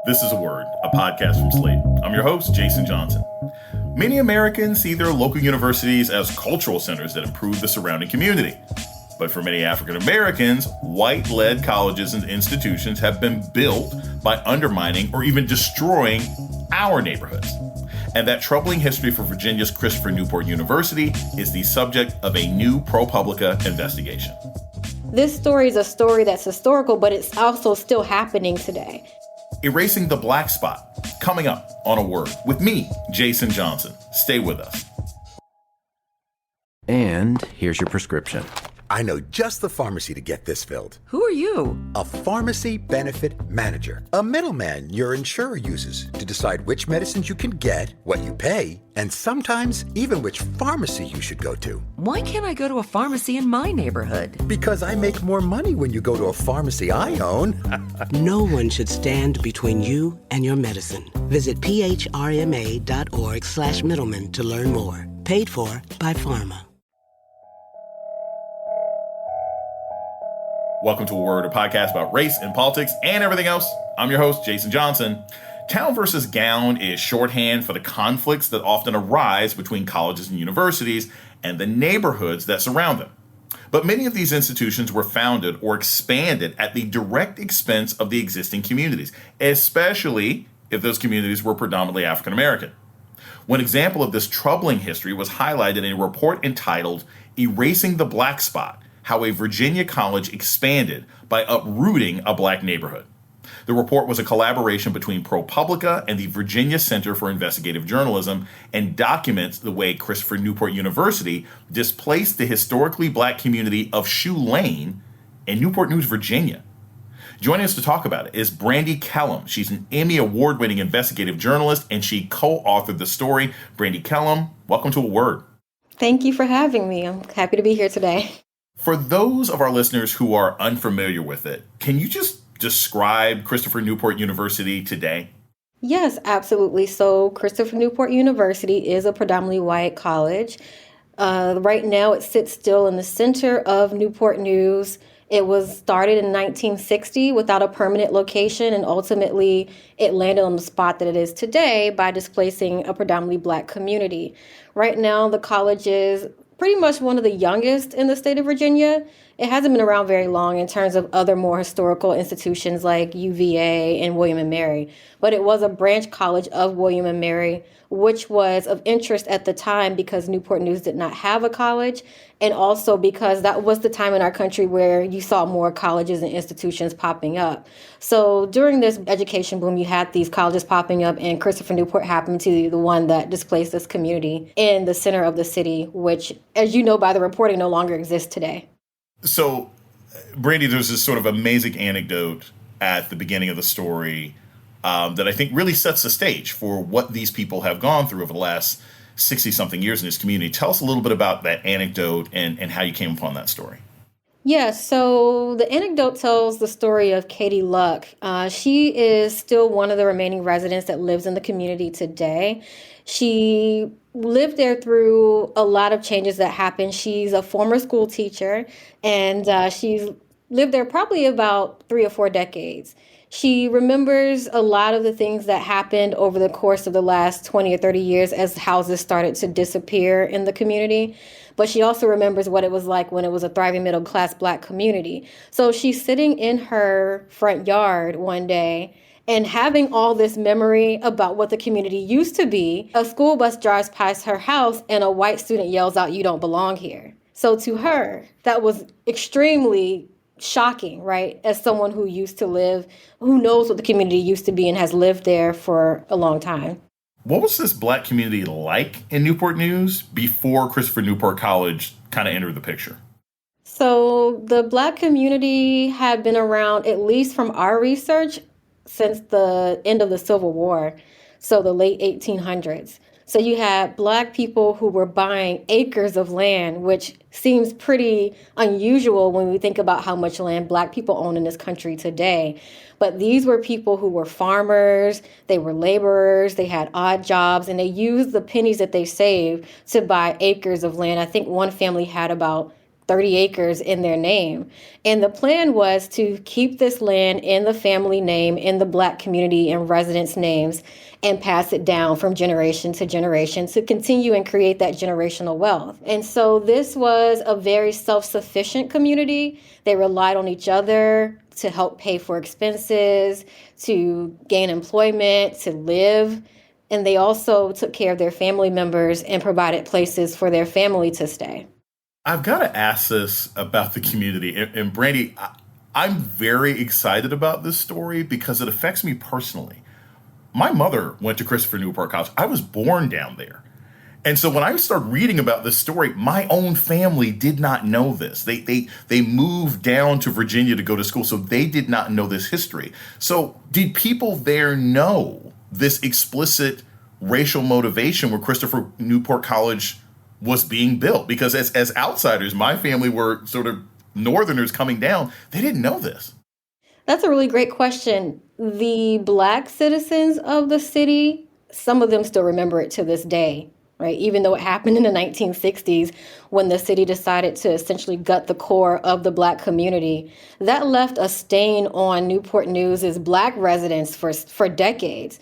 This is A Word, a podcast from Slate. I'm your host, Jason Johnson. Many Americans see their local universities as cultural centers that improve the surrounding community. But for many African Americans, white-led colleges and institutions have been built by undermining or even destroying our neighborhoods. And that troubling history for Virginia's Christopher Newport University is the subject of a new ProPublica investigation. This story is a story that's historical, but it's also still happening today. Erasing the Black Spot, coming up on A Word with me, Jason Johnson. Stay with us. And here's your prescription. I know just the pharmacy to get this filled. Who are you? A pharmacy benefit manager. A middleman your insurer uses to decide which medicines you can get, what you pay, and sometimes even which pharmacy you should go to. Why can't I go to a pharmacy in my neighborhood? Because I make more money when you go to a pharmacy I own. No one should stand between you and your medicine. Visit phrma.org/middleman to learn more. Paid for by Pharma. Welcome to A Word, a podcast about race and politics and everything else. I'm your host, Jason Johnson. Town versus gown is shorthand for the conflicts that often arise between colleges and universities and the neighborhoods that surround them. But many of these institutions were founded or expanded at the direct expense of the existing communities, especially if those communities were predominantly African American. One example of this troubling history was highlighted in a report entitled Erasing the Black Spot: How a Virginia College Expanded by Uprooting a Black Neighborhood. The report was a collaboration between ProPublica and the Virginia Center for Investigative Journalism and documents the way Christopher Newport University displaced the historically Black community of Shoe Lane in Newport News, Virginia. Joining us to talk about it is Brandi Kellum. She's an Emmy Award-winning investigative journalist, and she co-authored the story. Brandi Kellum, welcome to A Word. Thank you for having me. I'm happy to be here today. For those of our listeners who are unfamiliar with it, can you just describe Christopher Newport University today? Yes, absolutely. So Christopher Newport University is a predominantly white college. Right now, it sits still in the center of Newport News. It was started in 1960 without a permanent location, and ultimately it landed on the spot that it is today by displacing a predominantly Black community. Right now, the college is pretty much one of the youngest in the state of Virginia. It hasn't been around very long in terms of other more historical institutions like UVA and William & Mary, but it was a branch college of William & Mary, which was of interest at the time because Newport News did not have a college, and also because that was the time in our country where you saw more colleges and institutions popping up. So during this education boom, you had these colleges popping up, and Christopher Newport happened to be the one that displaced this community in the center of the city, which, as you know by the reporting, no longer exists today. So, Brandi, there's this sort of amazing anecdote at the beginning of the story that I think really sets the stage for what these people have gone through over the last 60-something years in this community. Tell us a little bit about that anecdote and how you came upon that story. Yeah, so the anecdote tells the story of Katie Luck. She is still one of the remaining residents that lives in the community today. She lived there through a lot of changes that happened. She's a former school teacher, and she's lived there probably about 3 or 4 decades. She remembers a lot of the things that happened over the course of the last 20 or 30 years as houses started to disappear in the community. But she also remembers what it was like when it was a thriving middle-class Black community. So she's sitting in her front yard one day and having all this memory about what the community used to be. A school bus drives past her house and a white student yells out, "You don't belong here." So to her, that was extremely shocking, right? As someone who used to live, who knows what the community used to be and has lived there for a long time. What was this Black community like in Newport News before Christopher Newport College kind of entered the picture? So the Black community had been around, at least from our research, since the end of the Civil War, so the late 1800s. So you had Black people who were buying acres of land, which seems pretty unusual when we think about how much land Black people own in this country today. But these were people who were farmers, they were laborers, they had odd jobs, and they used the pennies that they saved to buy acres of land. I think one family had about 30 acres in their name. And the plan was to keep this land in the family name, in the Black community and residents' names, and pass it down from generation to generation to continue and create that generational wealth. And so this was a very self-sufficient community. They relied on each other to help pay for expenses, to gain employment, to live. And they also took care of their family members and provided places for their family to stay. I've got to ask this about the community. And Brandy, I'm very excited about this story because it affects me personally. My mother went to Christopher Newport College. I was born down there. And so when I started reading about this story, my own family did not know this. They moved down to Virginia to go to school, so they did not know this history. So did people there know this explicit racial motivation where Christopher Newport College was being built? Because as outsiders, my family were sort of Northerners coming down. They didn't know this. That's a really great question. The Black citizens of the city, some of them still remember it to this day, right? Even though it happened in the 1960s when the city decided to essentially gut the core of the Black community. That left a stain on Newport News' Black residents for decades,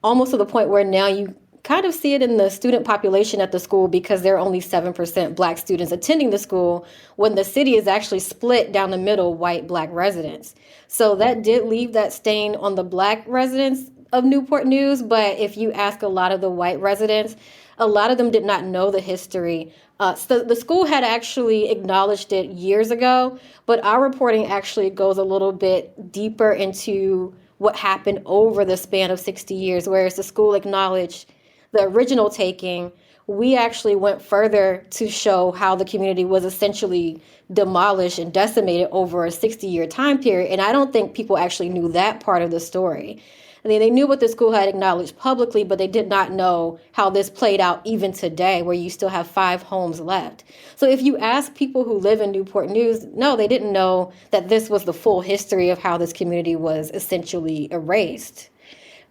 almost to the point where now you kind of see it in the student population at the school because there are only 7% Black students attending the school when the city is actually split down the middle, white, Black residents. So that did leave that stain on the Black residents of Newport News. But if you ask a lot of the white residents, a lot of them did not know the history. So the school had actually acknowledged it years ago, but our reporting actually goes a little bit deeper into what happened over the span of 60 years, whereas the school acknowledged the original taking. We actually went further to show how the community was essentially demolished and decimated over a 60-year time period. And I don't think people actually knew that part of the story. I mean, they knew what the school had acknowledged publicly, but they did not know how this played out even today, where you still have 5 homes left. So if you ask people who live in Newport News, no, they didn't know that this was the full history of how this community was essentially erased.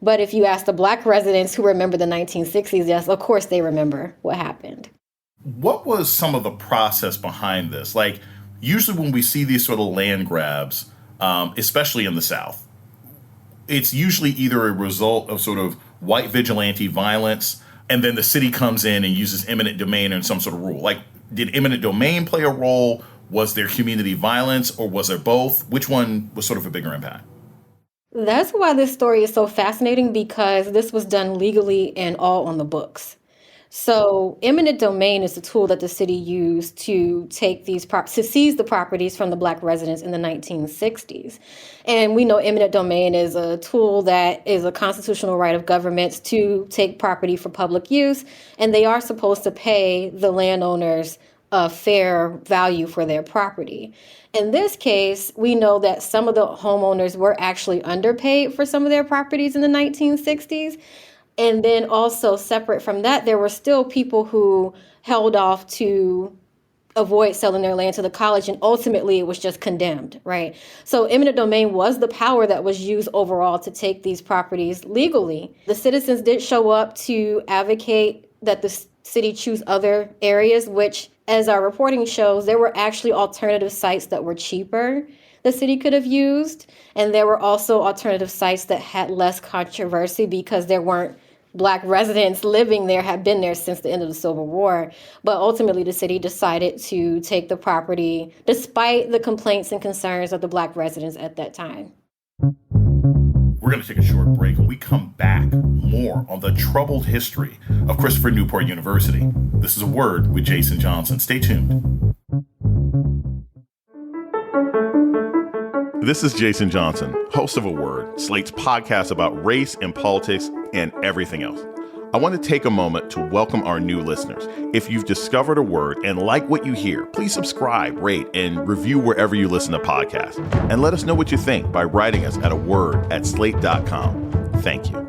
But if you ask the Black residents who remember the 1960s, yes, of course they remember what happened. What was some of the process behind this? Like, usually when we see these sort of land grabs, especially in the South, it's usually either a result of sort of white vigilante violence, and then the city comes in and uses eminent domain and some sort of rule. Like, did eminent domain play a role? Was there community violence, or was there both? Which one was sort of a bigger impact? That's why this story is so fascinating, because this was done legally and all on the books. So eminent domain is a tool that the city used to take to seize the properties from the Black residents in the 1960s. And we know eminent domain is a tool that is a constitutional right of governments to take property for public use, and they are supposed to pay the landowners a fair value for their property. In this case, we know that some of the homeowners were actually underpaid for some of their properties in the 1960s. And then also separate from that, there were still people who held off to avoid selling their land to the college, and ultimately it was just condemned, right? So eminent domain was the power that was used overall to take these properties legally. The citizens did show up to advocate that the city choose other areas, which, as our reporting shows, there were actually alternative sites that were cheaper the city could have used. And there were also alternative sites that had less controversy because there weren't Black residents living there, had been there since the end of the Civil War. But ultimately, the city decided to take the property despite the complaints and concerns of the Black residents at that time. We're going to take a short break. When we come back, more on the troubled history of Christopher Newport University. This is A Word with Jason Johnson. Stay tuned. This is Jason Johnson, host of A Word, Slate's podcast about race and politics and everything else. I want to take a moment to welcome our new listeners. If you've discovered A Word and like what you hear, please subscribe, rate, and review wherever you listen to podcasts. And let us know what you think by writing us at aword@slate.com. Thank you.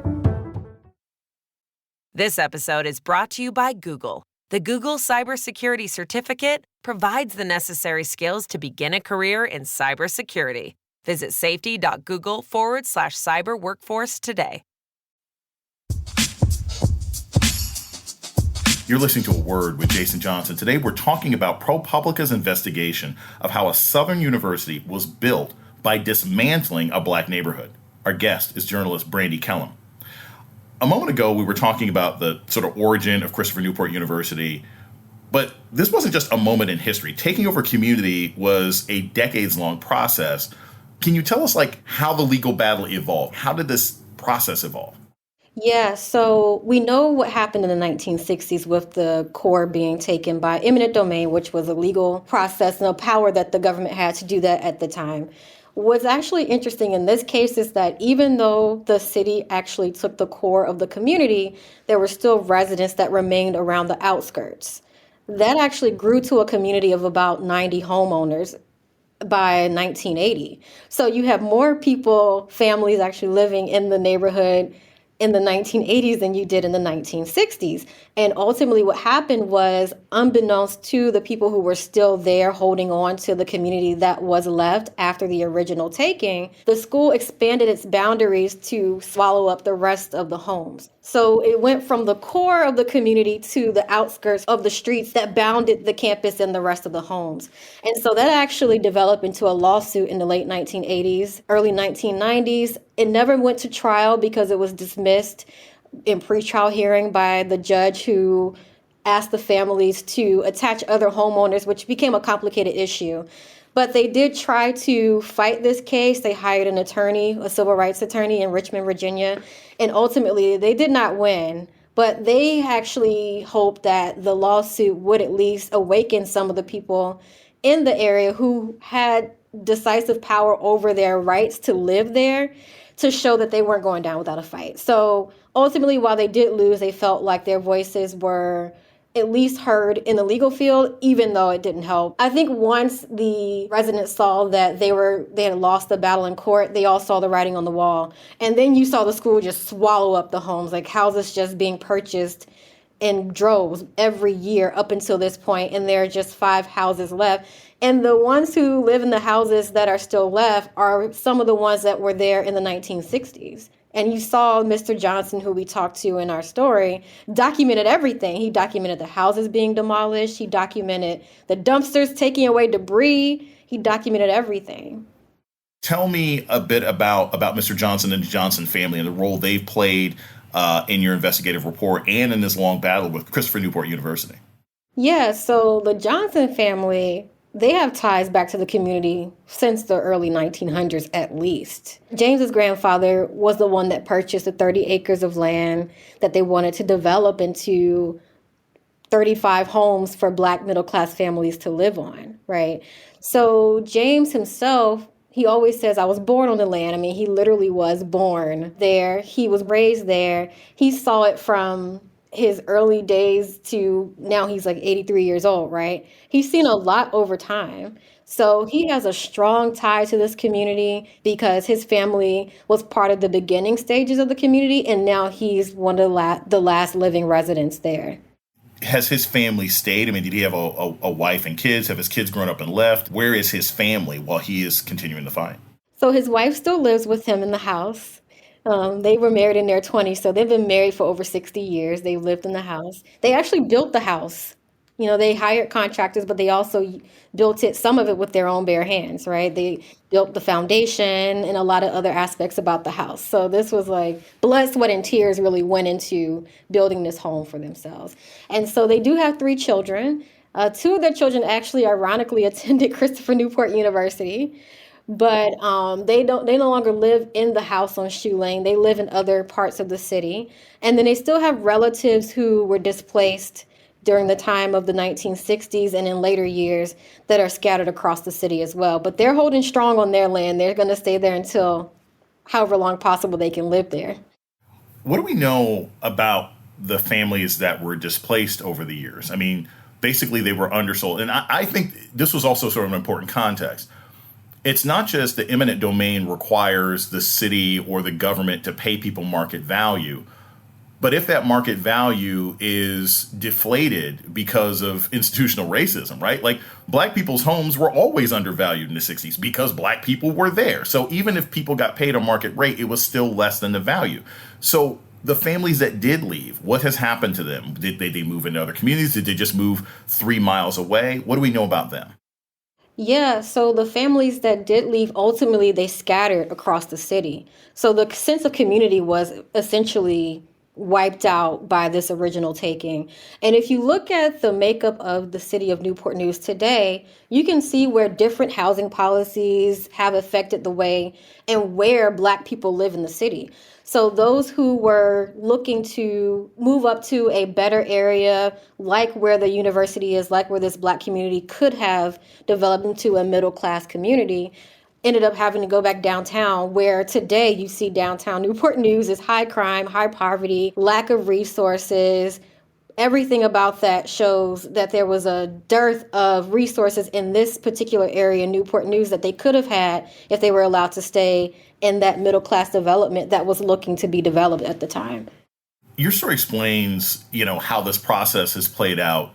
This episode is brought to you by Google. The Google Cybersecurity Certificate provides the necessary skills to begin a career in cybersecurity. Visit safety.google.com/cyber workforce today. You're listening to A Word with Jason Johnson. Today we're talking about ProPublica's investigation of how a Southern university was built by dismantling a black neighborhood. Our guest is journalist Brandi Kellum. A moment ago, we were talking about the sort of origin of Christopher Newport University, but this wasn't just a moment in history. Taking over community was a decades-long process. Can you tell us, how the legal battle evolved? How did this process evolve? Yeah, so we know what happened in the 1960s with the core being taken by eminent domain, which was a legal process and a power that the government had to do that at the time. What's actually interesting in this case is that even though the city actually took the core of the community, there were still residents that remained around the outskirts. That actually grew to a community of about 90 homeowners by 1980. So you have more people, families actually living in the neighborhood in the 1980s than you did in the 1960s. And ultimately what happened was, unbeknownst to the people who were still there holding on to the community that was left after the original taking, the school expanded its boundaries to swallow up the rest of the homes. So it went from the core of the community to the outskirts of the streets that bounded the campus and the rest of the homes. And so that actually developed into a lawsuit in the late 1980s, early 1990s. It never went to trial because it was dismissed in pretrial hearing by the judge who asked the families to attach other homeowners, which became a complicated issue. But they did try to fight this case. They hired an attorney, a civil rights attorney in Richmond, Virginia, and ultimately they did not win. But they actually hoped that the lawsuit would at least awaken some of the people in the area who had decisive power over their rights to live there, to show that they weren't going down without a fight. So ultimately, while they did lose, they felt like their voices were at least heard in the legal field, even though it didn't help. I think once the residents saw that they had lost the battle in court, they all saw the writing on the wall. And then you saw the school just swallow up the homes, like houses just being purchased in droves every year up until this point, and there are just 5 houses left. And the ones who live in the houses that are still left are some of the ones that were there in the 1960s. And you saw Mr. Johnson, who we talked to in our story, documented everything. He documented the houses being demolished. He documented the dumpsters taking away debris. He documented everything. Tell me a bit about Mr. Johnson and the Johnson family and the role they've played in your investigative report and in this long battle with Christopher Newport University. Yeah, so the Johnson family, they have ties back to the community since the early 1900s at least. James's grandfather was the one that purchased the 30 acres of land that they wanted to develop into 35 homes for Black middle-class families to live on, right? So James himself, he always says, I was born on the land. I mean, he literally was born there. He was raised there. He saw it from his early days to now he's like 83 years old, right? He's seen a lot over time. So he has a strong tie to this community because his family was part of the beginning stages of the community, and now he's one of the last living residents there. Has his family stayed? I mean, did he have a wife and kids? Have his kids grown up and left? Where is his family while he is continuing the fight? So his wife still lives with him in the house. They were married in their 20s, so they've been married for over 60 years. They lived in the house. They actually built the house. You know, they hired contractors, but they also built it, some of it with their own bare hands, right? They built the foundation and a lot of other aspects about the house. So this was like blood, sweat, and tears really went into building this home for themselves. And so they do have 3 children. 2 of their children actually ironically attended Christopher Newport University. But they no longer live in the house on Shoe Lane. They live in other parts of the city. And then they still have relatives who were displaced during the time of the 1960s and in later years that are scattered across the city as well. But they're holding strong on their land. They're going to stay there until however long possible they can live there. What do we know about the families that were displaced over the years? I mean, basically they were undersold. And I think this was also sort of an important context. It's not just the eminent domain requires the city or the government to pay people market value, but if that market value is deflated because of institutional racism, right? Like Black people's homes were always undervalued in the 60s because Black people were there. So even if people got paid a market rate, it was still less than the value. So The families that did leave, what has happened to them? Did they move into other communities? Did they just move 3 miles away? What do we know about them? Yeah, so the families that did leave, ultimately, they scattered across the city. So the sense of community was essentially wiped out by this original taking. And if you look at the makeup of the city of Newport News today, you can see where different housing policies have affected the way and where Black people live in the city. So those who were looking to move up to a better area, like where the university is, like where this Black community could have developed into a middle class community, ended up having to go back downtown, where today you see downtown Newport News is high crime, high poverty, lack of resources. Everything about that shows that there was a dearth of resources in this particular area, Newport News, that they could have had if they were allowed to stay in that middle class development that was looking to be developed at the time. Your story explains, how this process has played out,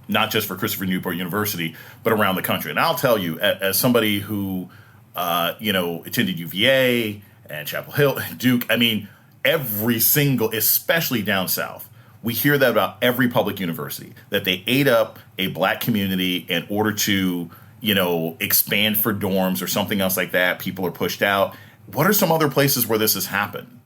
not just for Christopher Newport University, but around the country. And I'll tell you, as somebody who attended UVA and Chapel Hill, Duke. I mean, every single, especially down south, we hear that about every public university, that they ate up a Black community in order to, expand for dorms or something else like that. People are pushed out. What are some other places where this has happened?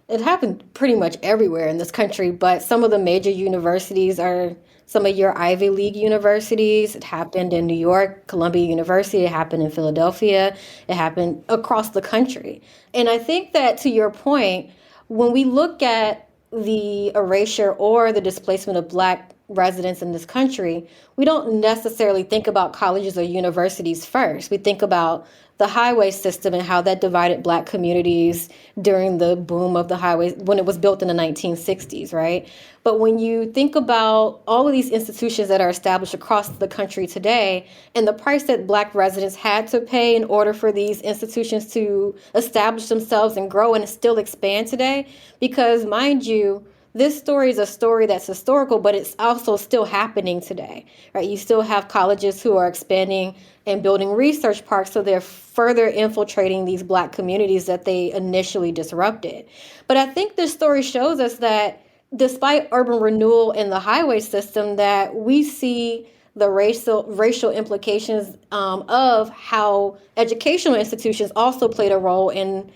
It happened pretty much everywhere in this country, but some of the major universities are some of your Ivy League universities. It happened in New York, Columbia University. It happened in Philadelphia. It happened across the country. And I think that, to your point, when we look at the erasure or the displacement of Black residents in this country, we don't necessarily think about colleges or universities first. We think about the highway system and how that divided Black communities during the boom of the highways when it was built in the 1960s, right? But when you think about all of these institutions that are established across the country today and the price that Black residents had to pay in order for these institutions to establish themselves and grow and still expand today, because mind you, this story is a story that's historical, but it's also still happening today, right? You still have colleges who are expanding and building research parks, so they're further infiltrating these Black communities that they initially disrupted. But I think this story shows us that despite urban renewal in the highway system, that we see the racial implications of how educational institutions also played a role in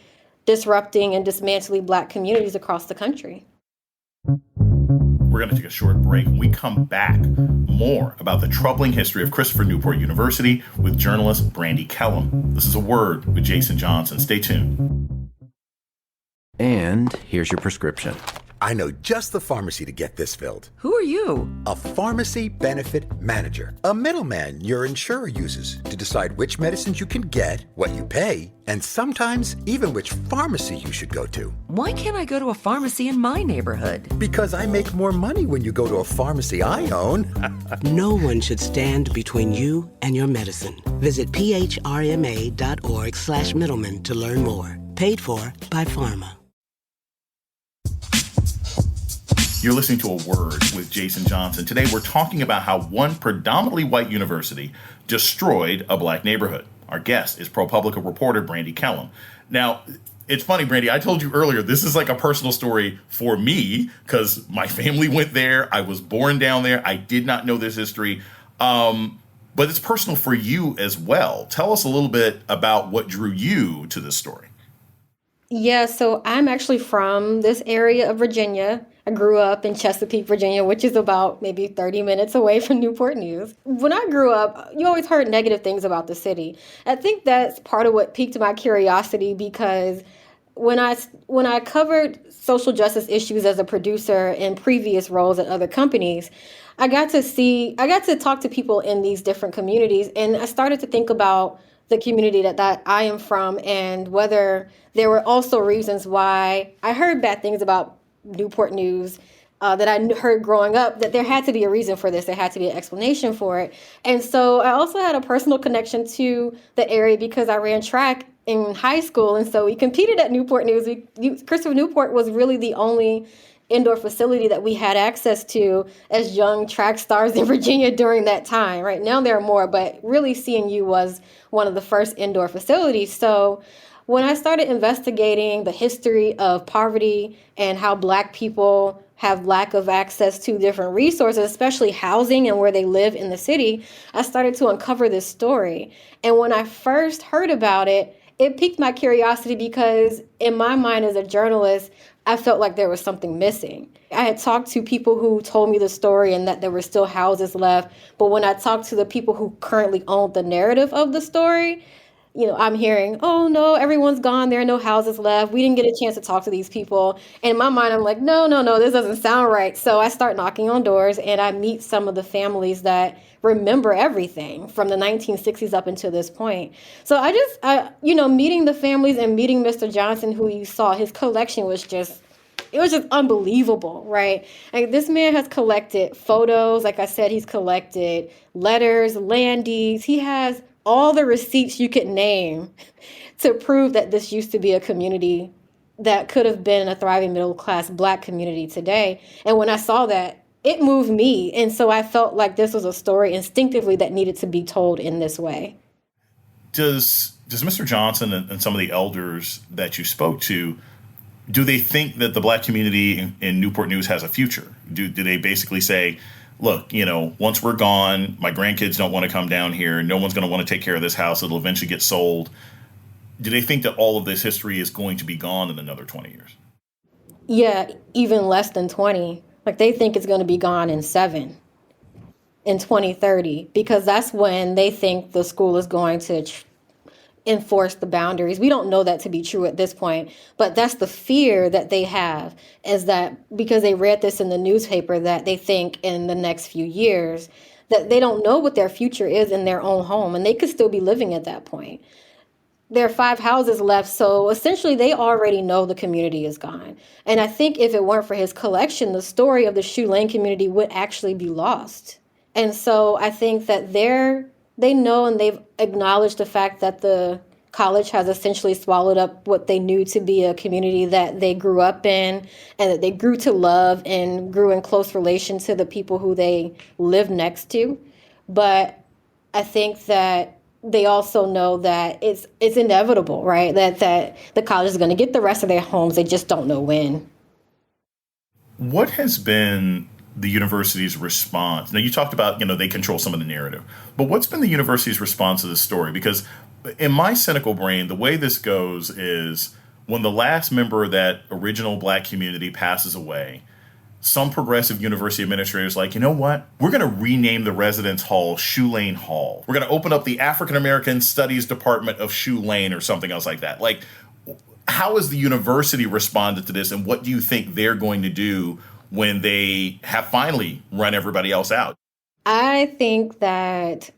disrupting and dismantling Black communities across the country. We're going to take a short break. When we come back, more about the troubling history of Christopher Newport University with journalist Brandi Kellum. This is A Word with Jason Johnson. Stay tuned. And here's your prescription. I know just the pharmacy to get this filled. Who are you? A pharmacy benefit manager. A middleman your insurer uses to decide which medicines you can get, what you pay, and sometimes even which pharmacy you should go to. Why can't I go to a pharmacy in my neighborhood? Because I make more money when you go to a pharmacy I own. No one should stand between you and your medicine. Visit phrma.org/middleman to learn more. Paid for by Pharma. You're listening to A Word with Jason Johnson. Today we're talking about how one predominantly white university destroyed a Black neighborhood. Our guest is ProPublica reporter Brandi Kellum. Now, it's funny, Brandi, I told you earlier, this is like a personal story for me because my family went there. I was born down there. I did not know this history. But it's personal for you as well. Tell us a little bit about what drew you to this story. Yeah, so I'm actually from this area of Virginia. I grew up in Chesapeake, Virginia, which is about maybe 30 minutes away from Newport News. When I grew up, you always heard negative things about the city. I think that's part of what piqued my curiosity because when I covered social justice issues as a producer in previous roles at other companies, I got to talk to people in these different communities, and I started to think about the community that I am from and whether there were also reasons why I heard bad things about Newport News that I heard growing up, that there had to be a reason for this. There had to be an explanation for it. And so I also had a personal connection to the area because I ran track in high school. And so we competed at Newport News. Christopher Newport was really the only indoor facility that we had access to as young track stars in Virginia during that time. Right now there are more, but really CNU was one of the first indoor facilities. So When I started investigating the history of poverty and how Black people have lack of access to different resources, especially housing and where they live in the city, I started to uncover this story. And when I first heard about it, it piqued my curiosity because in my mind as a journalist, I felt like there was something missing. I had talked to people who told me the story and that there were still houses left. But when I talked to the people who currently owned the narrative of the story, I'm hearing, oh no, everyone's gone. There are no houses left. We didn't get a chance to talk to these people. And in my mind, I'm like, no, this doesn't sound right. So I start knocking on doors and I meet some of the families that remember everything from the 1960s up until this point. So meeting the families and meeting Mr. Johnson, who you saw, his collection was just unbelievable, right? Like, this man has collected photos. Like I said, he's collected letters, land deeds. He has all the receipts you could name to prove that this used to be a community that could have been a thriving middle-class Black community today. And when I saw that, it moved me. And so I felt like this was a story instinctively that needed to be told in this way. Does Mr. Johnson and some of the elders that you spoke to, do they think that the Black community in Newport News has a future? Do they basically say, look, once we're gone, my grandkids don't want to come down here. No one's going to want to take care of this house. It'll eventually get sold. Do they think that all of this history is going to be gone in another 20 years? Yeah, even less than 20. Like, they think it's going to be gone in 2030, because that's when they think the school is going to enforce the boundaries. We don't know that to be true at this point, but that's the fear that they have, is that because they read this in the newspaper, that they think in the next few years that they don't know what their future is in their own home, and they could still be living at that point. There are 5 houses left, so essentially they already know the community is gone. And I think if it weren't for his collection, the story of the Shoe Lane community would actually be lost. And so I think that they know and they've acknowledged the fact that the college has essentially swallowed up what they knew to be a community that they grew up in and that they grew to love and grew in close relation to the people who they live next to. But I think that they also know that it's inevitable, right? That the college is going to get the rest of their homes. They just don't know when. What has been the university's response? Now, you talked about, they control some of the narrative, but what's been the university's response to this story? Because in my cynical brain, the way this goes is when the last member of that original Black community passes away, some progressive university administrator is like, you know what? We're going to rename the residence hall Shoe Lane Hall. We're going to open up the African American Studies Department of Shoe Lane or something else like that. Like, how has the university responded to this, and what do you think they're going to do when they have finally run everybody else out? I think that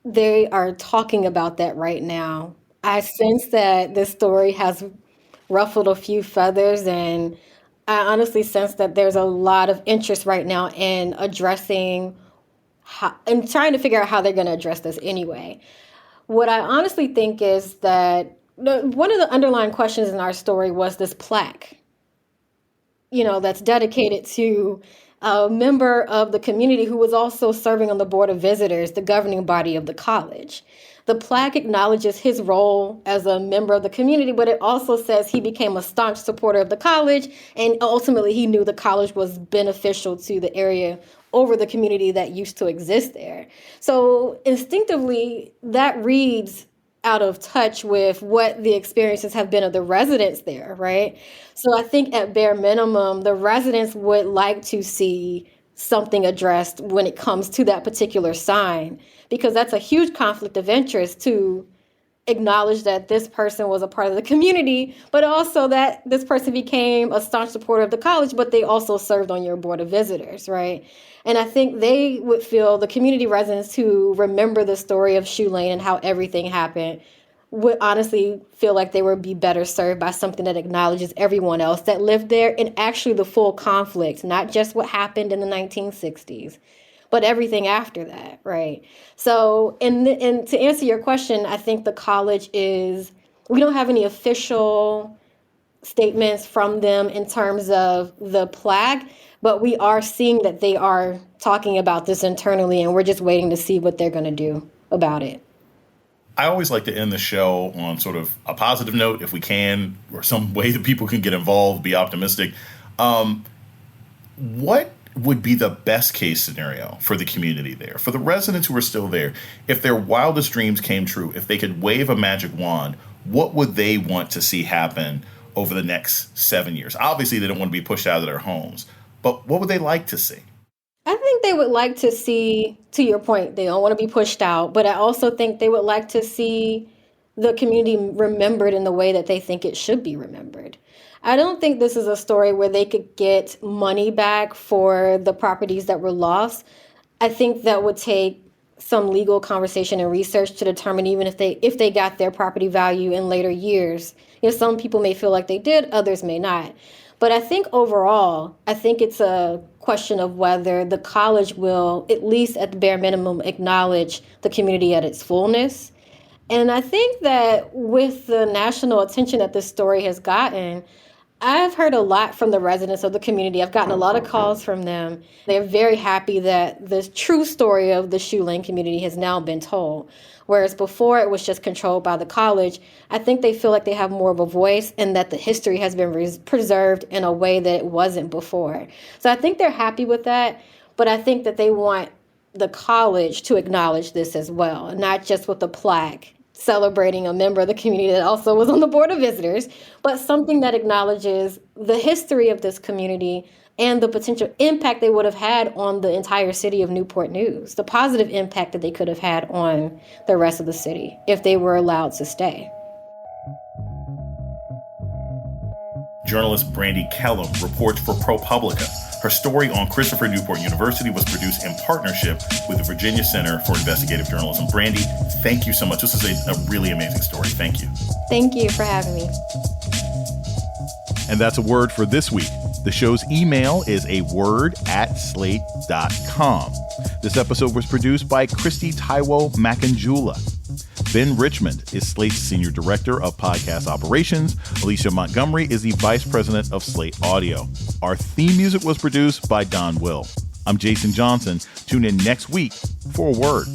they are talking about that right now. I sense that this story has ruffled a few feathers, and I honestly sense that there's a lot of interest right now in addressing and trying to figure out how they're going to address this anyway. What I honestly think is that one of the underlying questions in our story was this plaque, that's dedicated to a member of the community who was also serving on the Board of Visitors, the governing body of the college. The plaque acknowledges his role as a member of the community, but it also says he became a staunch supporter of the college, and ultimately he knew the college was beneficial to the area over the community that used to exist there. So instinctively, that reads out of touch with what the experiences have been of the residents there, right? So I think at bare minimum, the residents would like to see something addressed when it comes to that particular sign, because that's a huge conflict of interest to acknowledge that this person was a part of the community, but also that this person became a staunch supporter of the college, but they also served on your Board of Visitors, right? And I think they would feel, the community residents who remember the story of Shoe Lane and how everything happened would honestly feel like they would be better served by something that acknowledges everyone else that lived there and actually the full conflict, not just what happened in the 1960s, but everything after that, right? So, and to answer your question, I think the college we don't have any official statements from them in terms of the plaque, but we are seeing that they are talking about this internally, and we're just waiting to see what they're going to do about it. I always like to end the show on sort of a positive note, if we can, or some way that people can get involved, be optimistic. What would be the best case scenario for the community there, for the residents who are still there? If their wildest dreams came true, if they could wave a magic wand, what would they want to see happen over the next 7 years? Obviously, they don't want to be pushed out of their homes, but what would they like to see? I think they would like to see, to your point, they don't want to be pushed out, but I also think they would like to see the community remembered in the way that they think it should be remembered. I don't think this is a story where they could get money back for the properties that were lost. I think that would take some legal conversation and research to determine even if they got their property value in later years. Some people may feel like they did, others may not. But I think overall, it's a question of whether the college will, at least at the bare minimum, acknowledge the community at its fullness. And I think that with the national attention that this story has gotten, I've heard a lot from the residents of the community. I've gotten a lot of calls from them. They're very happy that the true story of the Shoe Lane community has now been told. Whereas before it was just controlled by the college, I think they feel like they have more of a voice and that the history has been preserved in a way that it wasn't before. So I think they're happy with that, but I think that they want the college to acknowledge this as well, not just with a plaque celebrating a member of the community that also was on the Board of Visitors, but something that acknowledges the history of this community and the potential impact they would have had on the entire city of Newport News, the positive impact that they could have had on the rest of the city if they were allowed to stay. Journalist Brandy Kellum reports for ProPublica. Her story on Christopher Newport University was produced in partnership with the Virginia Center for Investigative Journalism. Brandy, thank you so much. This is a really amazing story. Thank you. Thank you for having me. And that's a word for this week. The show's email is aword@slate.com. This episode was produced by Christy Taiwo Makanjula. Ben Richmond is Slate's Senior Director of Podcast Operations. Alicia Montgomery is the Vice President of Slate Audio. Our theme music was produced by Don Will. I'm Jason Johnson. Tune in next week for a word.